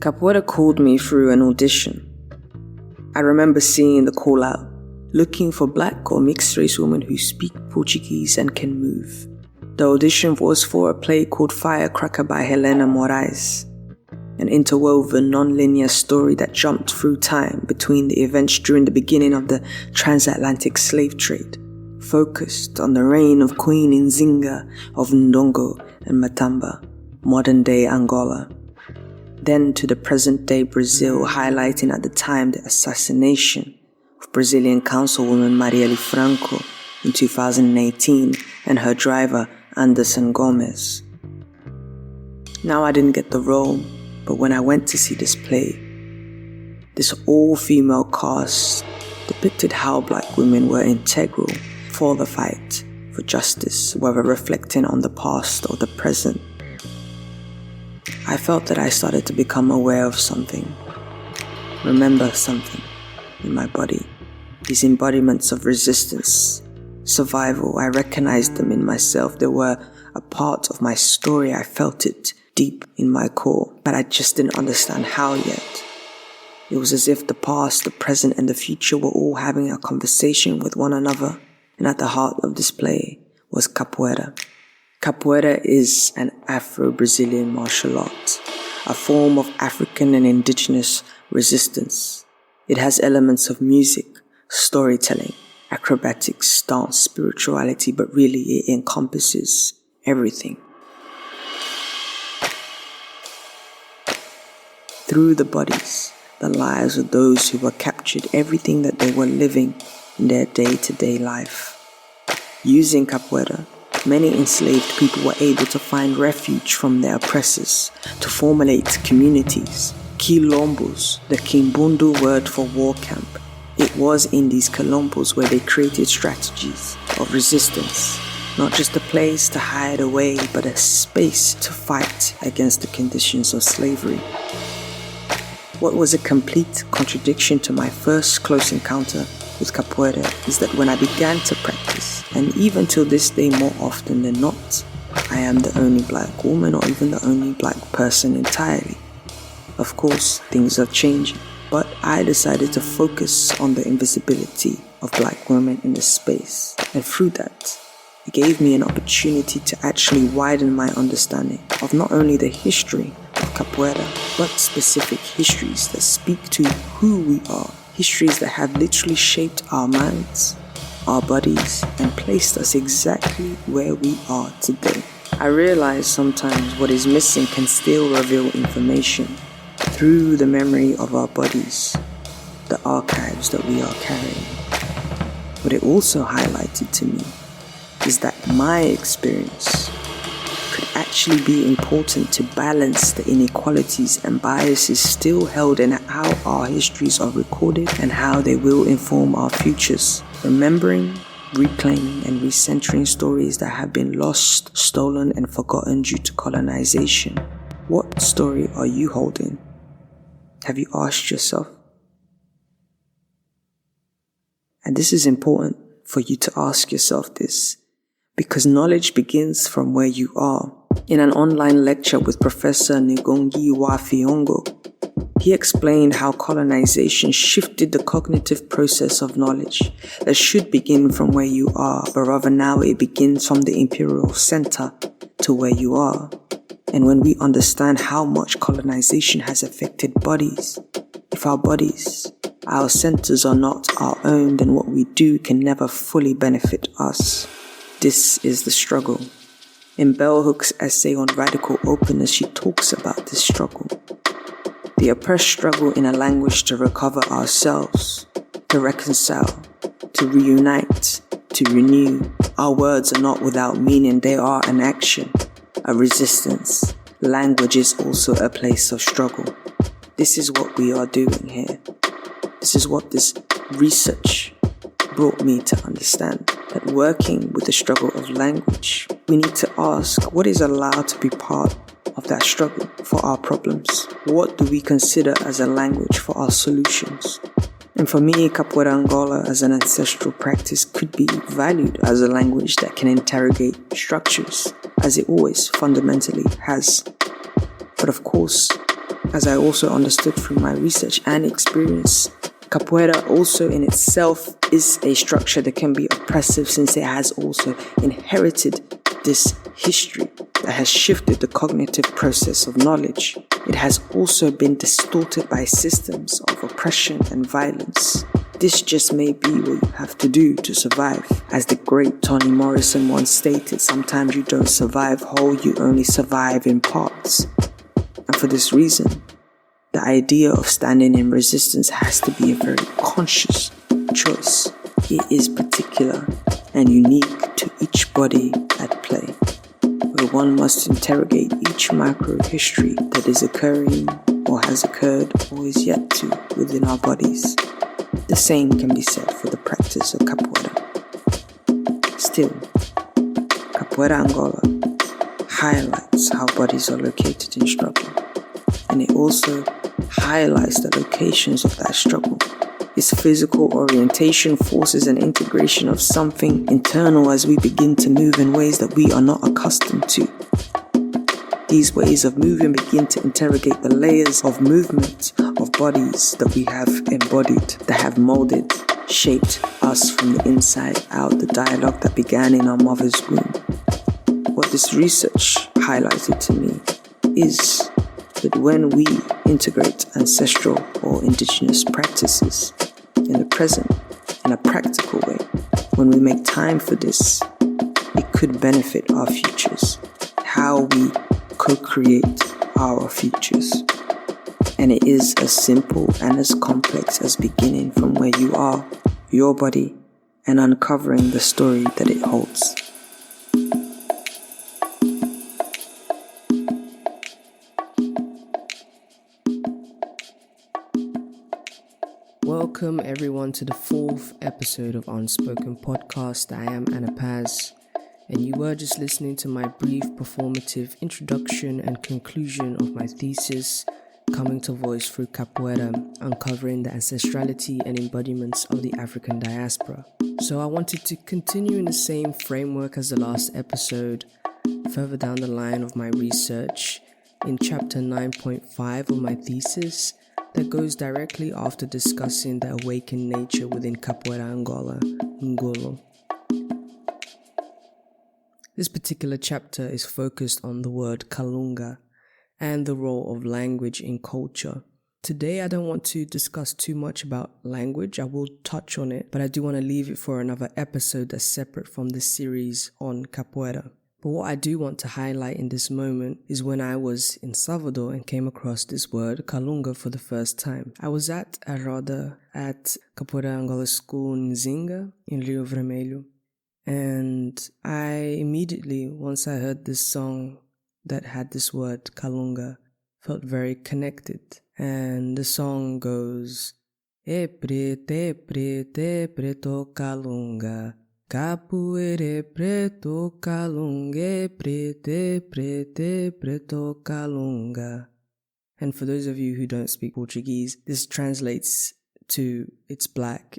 Capoeira called me through an audition. I remember seeing the call out, looking for black or mixed race women who speak Portuguese and can move. The audition was for a play called Firecracker by Helena Moraes, an interwoven non-linear story that jumped through time between the events during the beginning of the transatlantic slave trade, focused on the reign of Queen Nzinga of Ndongo and Matamba, modern-day Angola. Then to the present-day Brazil, highlighting at the time the assassination of Brazilian councilwoman Marielle Franco in 2018 and her driver Anderson Gomes. Now I didn't get the role, but when I went to see this play, this all-female cast depicted how black women were integral for the fight for justice, whether reflecting on the past or the present. I felt that I started to become aware of something, remember something in my body. These embodiments of resistance, survival, I recognized them in myself. They were a part of my story. I felt it deep in my core, but I just didn't understand how yet. It was as if the past, the present, and the future were all having a conversation with one another. And at the heart of this play was Capoeira. Capoeira is an Afro-Brazilian martial art, a form of African and indigenous resistance. It has elements of music, storytelling, acrobatics, dance, spirituality, but really it encompasses everything. Through the bodies, the lives of those who were captured, everything that they were living in their day-to-day life. Using Capoeira, many enslaved people were able to find refuge from their oppressors, to formulate communities, quilombos, the Kimbundu word for war camp. It was in these quilombos where they created strategies of resistance, not just a place to hide away, but a space to fight against the conditions of slavery. What was a complete contradiction to my first close encounter with Capoeira is that when I began to practice, and even till this day more often than not, I am the only black woman or even the only black person entirely. Of course, things are changing, but I decided to focus on the invisibility of black women in this space, and through that, it gave me an opportunity to actually widen my understanding of not only the history of Capoeira, but specific histories that speak to who we are, histories that have literally shaped our minds, our bodies, and placed us exactly where we are today. I realize sometimes what is missing can still reveal information through the memory of our bodies, the archives that we are carrying. What it also highlighted to me is that my experience could actually be important to balance the inequalities and biases still held in how our histories are recorded and how they will inform our futures. Remembering, reclaiming, and recentering stories that have been lost, stolen, and forgotten due to colonization. What story are you holding? Have you asked yourself? And this is important for you to ask yourself this, because knowledge begins from where you are. In an online lecture with Professor Ngongi wa Fiongo, he explained how colonization shifted the cognitive process of knowledge that should begin from where you are, but rather now it begins from the imperial center to where you are. And when we understand how much colonization has affected bodies, if our bodies, our centers are not our own, then what we do can never fully benefit us. This is the struggle. In Bell Hook's essay on radical openness, she talks about this struggle. The oppressed struggle in a language to recover ourselves, to reconcile, to reunite, to renew. Our words are not without meaning, they are an action, a resistance. Language is also a place of struggle. This is what we are doing here. This is what this research brought me to understand, that working with the struggle of language, we need to ask what is allowed to be part of that struggle for our problems. What do we consider as a language for our solutions? And for me, Capoeira Angola as an ancestral practice could be valued as a language that can interrogate structures, as it always fundamentally has. But of course, as I also understood through my research and experience, Capoeira also in itself is a structure that can be oppressive, since it has also inherited this history that has shifted the cognitive process of knowledge. It has also been distorted by systems of oppression and violence. This just may be what you have to do to survive. As the great Toni Morrison once stated, sometimes you don't survive whole, you only survive in parts. And for this reason, the idea of standing in resistance has to be a very conscious choice. It is particular and unique to each body at play, where one must interrogate each micro-history that is occurring or has occurred or is yet to within our bodies. The same can be said for the practice of Capoeira. Still, Capoeira Angola highlights how bodies are located in struggle, and it also highlights the locations of that struggle. Its physical orientation forces an integration of something internal as we begin to move in ways that we are not accustomed to. These ways of moving begin to interrogate the layers of movement of bodies that we have embodied, that have molded, shaped us from the inside out, the dialogue that began in our mother's womb. What this research highlighted to me is that when we integrate ancestral or indigenous practices in the present, in a practical way, when we make time for this, it could benefit our futures, how we co-create our futures. And it is as simple and as complex as beginning from where you are, your body, and uncovering the story that it holds. Welcome everyone to the 4th episode of Unspoken Podcast. I am Anna Paz, and you were just listening to my brief performative introduction and conclusion of my thesis, Coming to Voice through Capoeira, uncovering the ancestrality and embodiments of the African diaspora. So I wanted to continue in the same framework as the last episode, further down the line of my research in chapter 9.5 of my thesis, that goes directly after discussing the awakened nature within Capoeira Angola, Ngolo. This particular chapter is focused on the word Kalunga and the role of language in culture. Today I don't want to discuss too much about language. I will touch on it, but I do want to leave it for another episode that's separate from this series on Capoeira. But what I do want to highlight in this moment is when I was in Salvador and came across this word, Kalunga, for the first time. I was at a roda at Capoeira Angola School in Zinga, in Rio Vermelho. And I immediately, once I heard this song that had this word, Kalunga, felt very connected. And the song goes, E preto Kalunga. Capoeira preto Kalunga, preto Kalunga. And for those of you who don't speak Portuguese, this translates to it's black,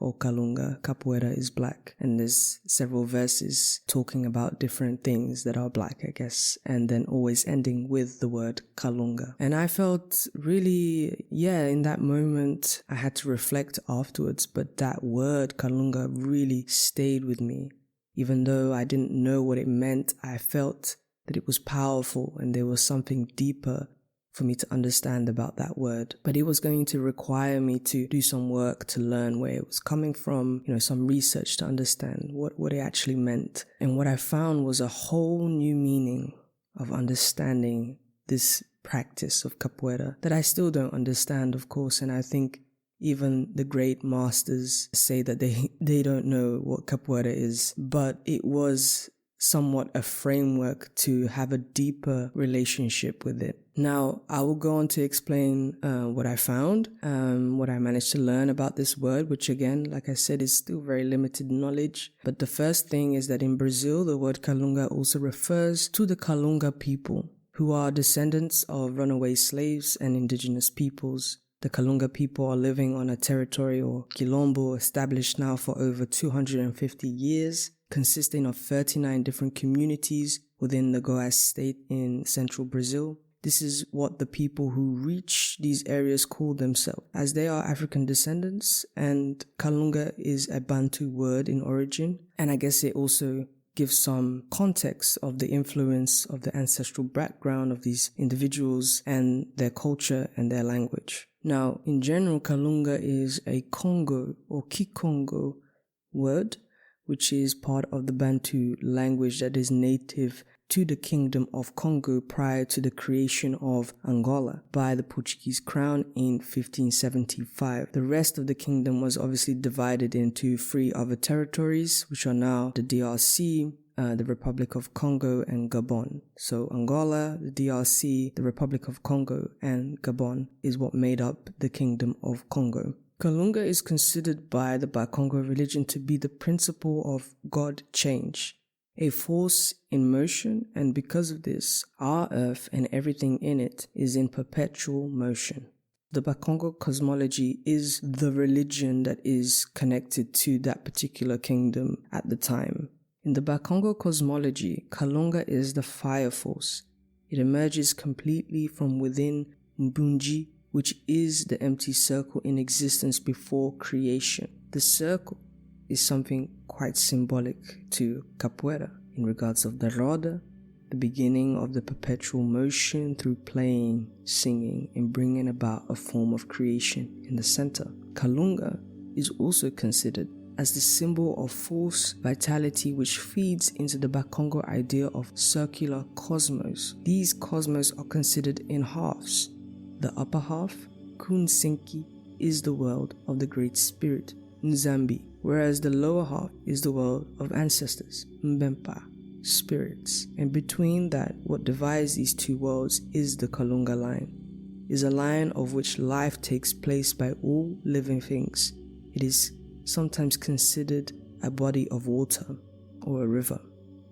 or Kalunga, Capoeira is black. And there's several verses talking about different things that are black, I guess, and then always ending with the word Kalunga. And I felt really, in that moment, I had to reflect afterwards, but that word Kalunga really stayed with me. Even though I didn't know what it meant, I felt that it was powerful and there was something deeper for me to understand about that word. But it was going to require me to do some work to learn where it was coming from, some research to understand what it actually meant. And what I found was a whole new meaning of understanding this practice of capoeira that I still don't understand, of course. And I think even the great masters say that they don't know what capoeira is, but it was somewhat a framework to have a deeper relationship with it. Now, I will go on to explain what I found, what I managed to learn about this word, which again, like I said, is still very limited knowledge. But the first thing is that in Brazil, the word Kalunga also refers to the Kalunga people, who are descendants of runaway slaves and indigenous peoples. The Kalunga people are living on a territory or quilombo established now for over 250 years, consisting of 39 different communities within the Goiás state in central Brazil. this is what the people who reach these areas call themselves, as they are African descendants, and Kalunga is a Bantu word in origin. And I guess it also gives some context of the influence of the ancestral background of these individuals and their culture and their language. Now, in general, Kalunga is a Congo or Kikongo word, which is part of the Bantu language that is native to the Kingdom of Congo prior to the creation of Angola by the Portuguese crown in 1575. The rest of the kingdom was obviously divided into 3 other territories, which are now the DRC, the Republic of Congo, and Gabon. So Angola, the DRC, the Republic of Congo, and Gabon is what made up the Kingdom of Congo. Kalunga is considered by the Bakongo religion to be the principle of God change, a force in motion, and because of this, our earth and everything in it is in perpetual motion. The Bakongo cosmology is the religion that is connected to that particular kingdom at the time. In the Bakongo cosmology, Kalunga is the fire force. It emerges completely from within Mbunji, which is the empty circle in existence before creation. The circle is something quite symbolic to Capoeira in regards of the roda, the beginning of the perpetual motion through playing, singing, and bringing about a form of creation in the center. Kalunga is also considered as the symbol of force, vitality, which feeds into the Bakongo idea of circular cosmos. These cosmos are considered in halves. The upper half, Kunsenki, is the world of the Great Spirit, Nzambi, whereas the lower half is the world of ancestors, Mbempa, spirits. And between that, what divides these two worlds is the Kalunga line, is a line of which life takes place by all living things. It is sometimes considered a body of water or a river.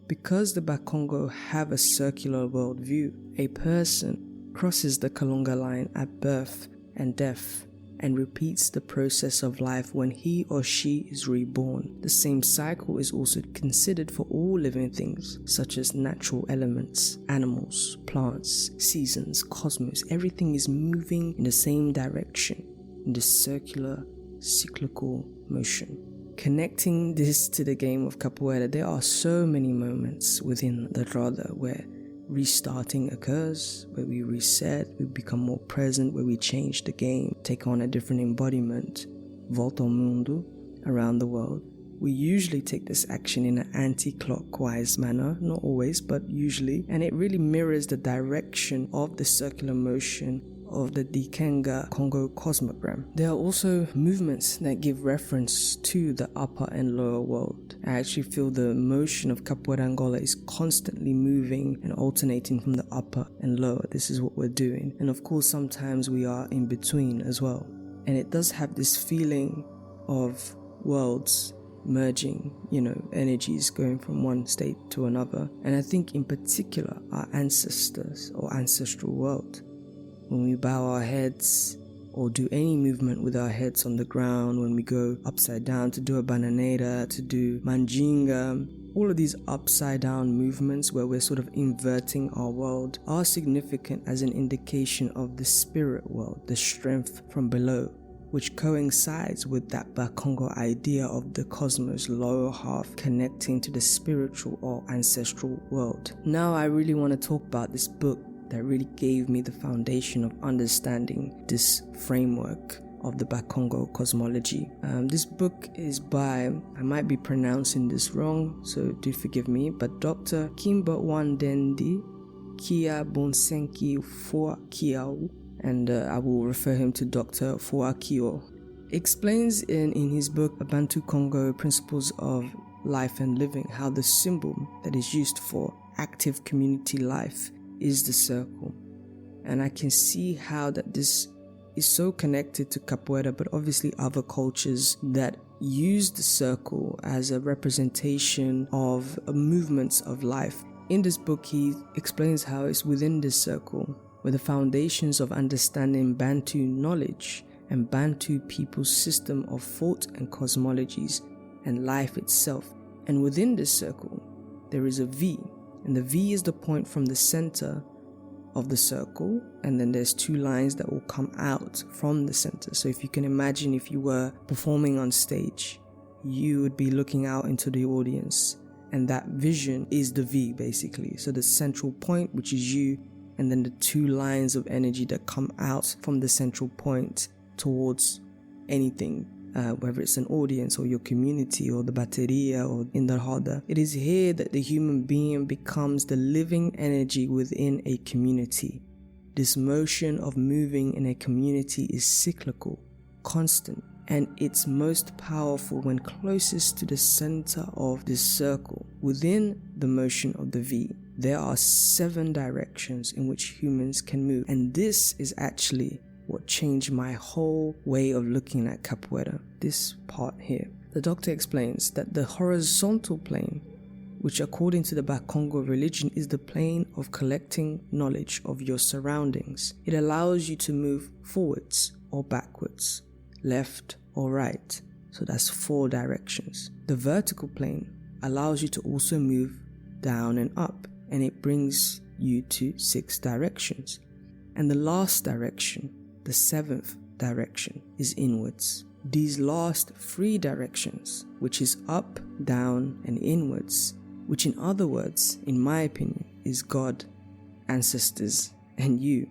Because the Bakongo have a circular worldview, a person crosses the Kalunga line at birth and death and repeats the process of life when he or she is reborn. The same cycle is also considered for all living things, such as natural elements, animals, plants, seasons, cosmos. Everything is moving in the same direction, in this circular, cyclical motion. Connecting this to the game of Capoeira, there are so many moments within the roda where restarting occurs, where we reset, we become more present, where we change the game, take on a different embodiment, volta ao mundo, around the world. We usually take this action in an anti-clockwise manner, not always, but usually, and it really mirrors the direction of the circular motion of the Dikenga Congo cosmogram. There are also movements that give reference to the upper and lower world. I actually feel the motion of Capoeira Angola is constantly moving and alternating from the upper and lower. This is what we're doing. And of course, sometimes we are in between as well. And it does have this feeling of worlds merging, energies going from one state to another. And I think in particular, our ancestors or ancestral world, when we bow our heads or do any movement with our heads on the ground, when we go upside down to do a bananeira, to do manjinga, all of these upside down movements where we're sort of inverting our world are significant as an indication of the spirit world, the strength from below, which coincides with that Bakongo idea of the cosmos lower half connecting to the spiritual or ancestral world. Now I really want to talk about this book that really gave me the foundation of understanding this framework of the Bakongo cosmology. This book is by, I might be pronouncing this wrong, so do forgive me, but Dr Kimbwande, Kia Bunseki Fu Kiaus, and I will refer him to Dr Fu-Kiau. Explains in his book Bantu Kongo Principles of Life and Living how the symbol that is used for active community life is the circle. And I can see how that this is so connected to Capoeira, but obviously other cultures that use the circle as a representation of movements of life. In this book, he explains how it's within this circle where the foundations of understanding Bantu knowledge and Bantu people's system of thought and cosmologies and life itself. And within this circle, there is a V, and the V is the point from the center of the circle, and then there's 2 lines that will come out from the center. So if you can imagine, if you were performing on stage, you would be looking out into the audience, and that vision is the V basically. So the central point, which is you, and then the 2 lines of energy that come out from the central point towards anything, whether it's an audience or your community or the bateria or in the roda. It is here that the human being becomes the living energy within a community. This motion of moving in a community is cyclical, constant, and it's most powerful when closest to the center of this circle. Within the motion of the V, there are 7 directions in which humans can move, and this is actually what changed my whole way of looking at capoeira, this part here. The doctor explains that the horizontal plane, which according to the Bakongo religion is the plane of collecting knowledge of your surroundings. It allows you to move forwards or backwards, left or right. So that's 4 directions. The vertical plane allows you to also move down and up, and it brings you to 6 directions. And the last direction, the 7th direction, is inwards. These last 3 directions, which is up, down, and inwards, which in other words, in my opinion, is God, ancestors, and you.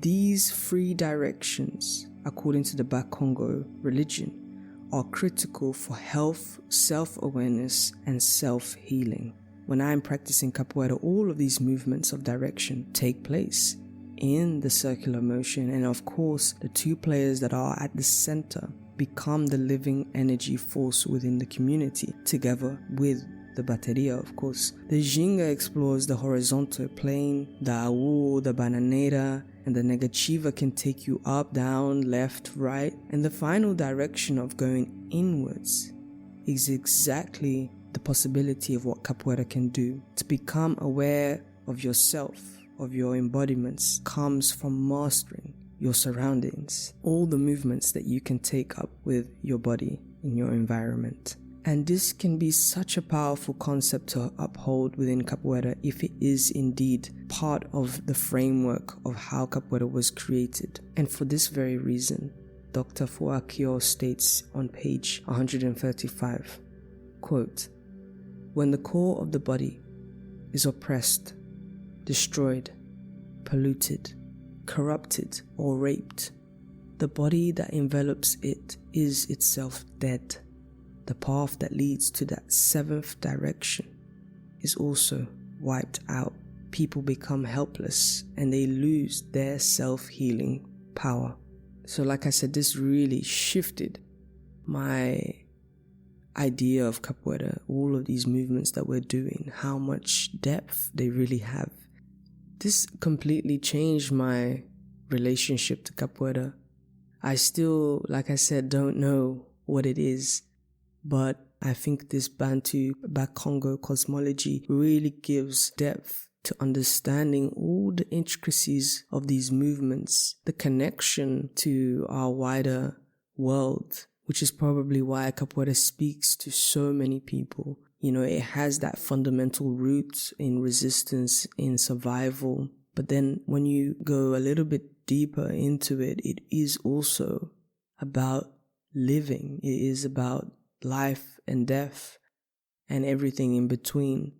These 3 directions, according to the Bakongo religion, are critical for health, self-awareness, and self-healing. When I am practicing capoeira, all of these movements of direction take place in the circular motion, and of course the 2 players that are at the center become the living energy force within the community, together with the bateria, of course. The Ginga explores the horizontal plane, the Awu, the Bananeira, and the Negachiva can take you up, down, left, right, and the final direction of going inwards is exactly the possibility of what capoeira can do. To become aware of yourself, of your embodiments, comes from mastering your surroundings, all the movements that you can take up with your body in your environment. And this can be such a powerful concept to uphold within capoeira if it is indeed part of the framework of how capoeira was created. And for this very reason, Dr. Fu-Kiau states on page 135, quote, "When the core of the body is oppressed, destroyed, polluted, corrupted, or raped, the body that envelops it is itself dead. The path that leads to that 7th direction is also wiped out. People become helpless and they lose their self-healing power." So like I said, this really shifted my idea of capoeira, all of these movements that we're doing, how much depth they really have. This completely changed my relationship to capoeira. I still, like I said, don't know what it is, but I think this Bantu Kongo cosmology really gives depth to understanding all the intricacies of these movements, the connection to our wider world, which is probably why capoeira speaks to so many people. You know, it has that fundamental root in resistance, in survival. But then when you go a little bit deeper into it, it is also about living. It is about life and death and everything in between.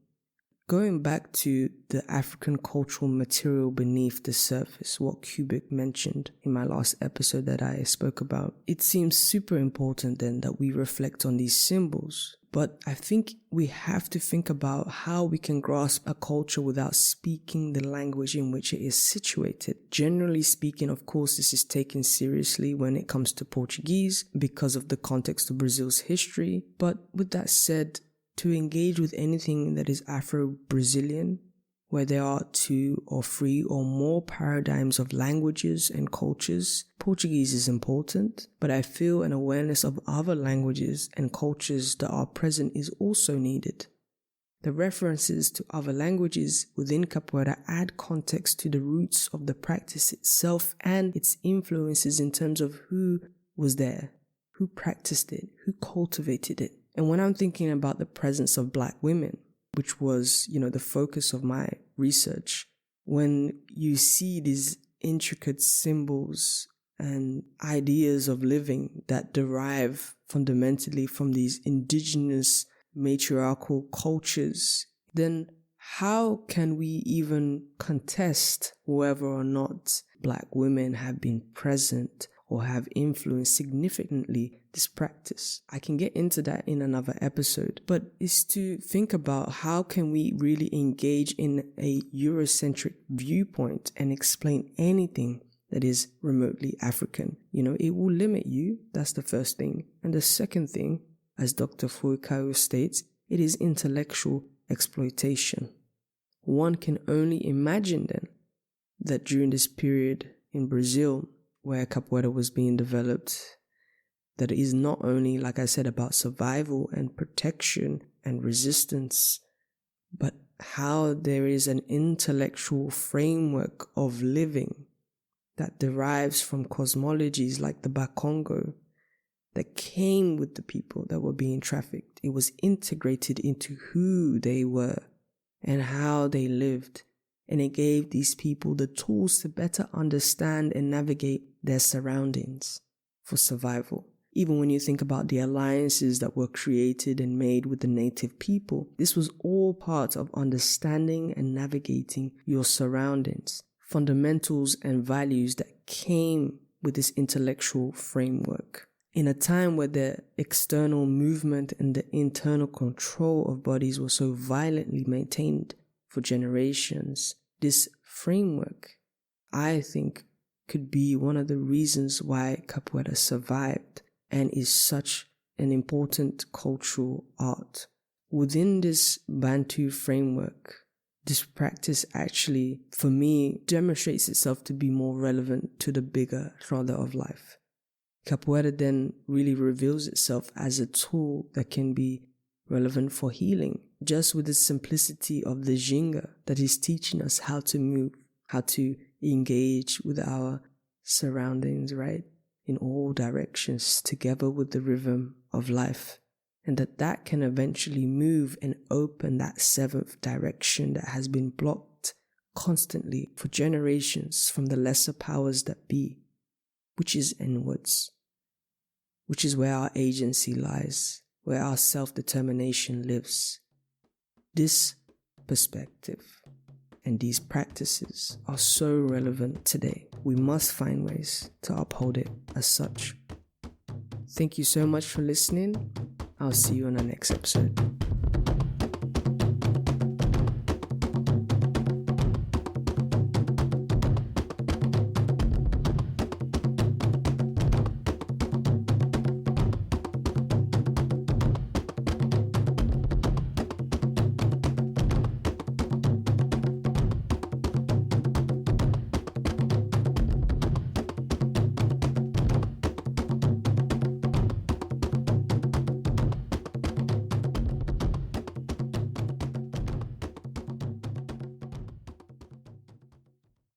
Going back to the African cultural material beneath the surface, what Kubik mentioned in my last episode that I spoke about, it seems super important then that we reflect on these symbols. But I think we have to think about how we can grasp a culture without speaking the language in which it is situated. Generally speaking, of course, this is taken seriously when it comes to Portuguese because of the context of Brazil's history. But with that said, to engage with anything that is Afro-Brazilian, where there are 2 or 3 or more paradigms of languages and cultures, Portuguese is important, but I feel an awareness of other languages and cultures that are present is also needed. The references to other languages within capoeira add context to the roots of the practice itself and its influences in terms of who was there, who practiced it, who cultivated it. And when I'm thinking about the presence of Black women, which was, the focus of my research, when you see these intricate symbols and ideas of living that derive fundamentally from these indigenous matriarchal cultures, then how can we even contest whether or not Black women have been present or have influenced significantly this practice? I can get into that in another episode, but it's to think about how can we really engage in a Eurocentric viewpoint and explain anything that is remotely African. It will limit you. That's the first thing. And the second thing, as Dr. Fu-Kiau states, it is intellectual exploitation. One can only imagine then that during this period in Brazil where Capoeira was being developed, that it is not only, like I said, about survival and protection and resistance, but how there is an intellectual framework of living that derives from cosmologies like the Bakongo that came with the people that were being trafficked. It was integrated into who they were and how they lived, and it gave these people the tools to better understand and navigate their surroundings for survival. Even when you think about the alliances that were created and made with the native people, this was all part of understanding and navigating your surroundings, fundamentals and values that came with this intellectual framework. In a time where the external movement and the internal control of bodies were so violently maintained for generations, this framework, I think, could be one of the reasons why Capoeira survived and is such an important cultural art. Within this Bantu framework, this practice actually, for me, demonstrates itself to be more relevant to the bigger roda of life. Capoeira then really reveals itself as a tool that can be relevant for healing, just with the simplicity of the ginga that is teaching us how to move, how to engage with our surroundings, right? In all directions, together with the rhythm of life. And that can eventually move and open that seventh direction that has been blocked constantly for generations from the lesser powers that be, which is inwards, which is where our agency lies, where our self-determination lives. This perspective and these practices are so relevant today. We must find ways to uphold it as such. Thank you so much for listening. I'll see you on the next episode.